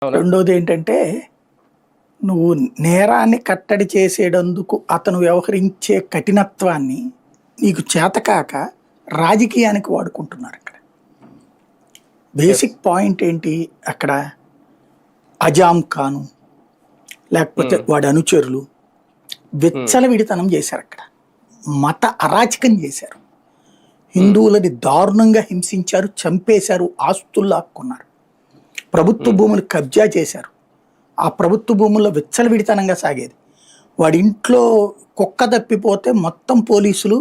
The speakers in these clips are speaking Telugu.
అవునా? రెండోది ఏంటంటే, నువ్వు నేరాన్ని కట్టడి చేసేటందుకు అతను వ్యవహరించే కఠినత్వాన్ని నీకు చేతకాక రాజకీయానికి వాడుకుంటున్నారక్కడ. యెస్. బేసిక్ పాయింట్ ఏంటి అక్కడ? అజాం ఖాను, లేకపోతే హ్మ్. వాడి అనుచరులు హ్మ్. విచ్చలవిడితనం చేశారక్కడ. మత అరాచకం చేశారు. హ్మ్. హిందువులని దారుణంగా హింసించారు, చంపేశారు, ఆస్తులు లాక్కున్నారు. ప్రభుత్వ హ్మ్. భూములు కబ్జా చేశారు. ఆ ప్రభుత్వ భూముల్లో విచ్చలవిడితనంగా సాగేది. వాడి ఇంట్లో కుక్క తప్పిపోతే మొత్తం పోలీసులు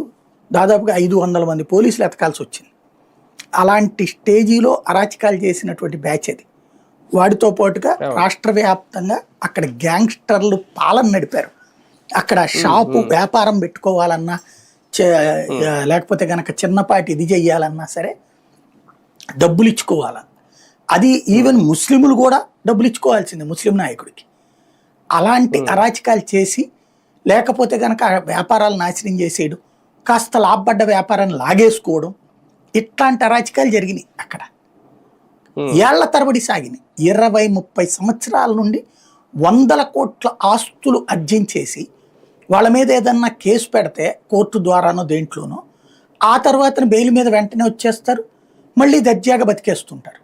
దాదాపుగా 500 మంది పోలీసులు ఎతకాల్సి వచ్చింది. అలాంటి స్టేజీలో అరాచకాలు చేసినటువంటి బ్యాచ్ అది. వాడితో పాటుగా అవును. రాష్ట్ర వ్యాప్తంగా అక్కడ గ్యాంగ్స్టర్లు పాలన నడిపారు. అక్కడ హ్మ్. షాపు హ్మ్. వ్యాపారం పెట్టుకోవాలన్నా, హ్మ్. లేకపోతే గనక చిన్నపాటి ఇది చెయ్యాలన్నా సరే డబ్బులు ఇచ్చుకోవాల. అది హ్మ్. ఈవెన్ ముస్లింలు కూడా డబ్బులు ఇచ్చుకోవాల్సిందే ముస్లిం నాయకుడికి. అలాంటి హ్మ్. అరాచకాలు చేసి, లేకపోతే గనక వ్యాపారాలు నాశనం చేసేయడం, కాస్త లాభపడ్డ వ్యాపారాన్ని లాగేసుకోవడం, ఇట్లాంటి అరాచకాలు జరిగినాయి అక్కడ. హ్మ్. ఏళ్ల తరబడి సాగినాయి. 20, 30 సంవత్సరాల నుండి వందల కోట్ల ఆస్తులు అర్జించేసి, వాళ్ళ మీద ఏదన్నా కేసు పెడితే కోర్టు ద్వారానో దేంట్లోనో, ఆ తర్వాతన బెయిల్ మీద వెంటనే వచ్చేస్తారు. మళ్ళీ దర్జాగా బతికేస్తుంటారు.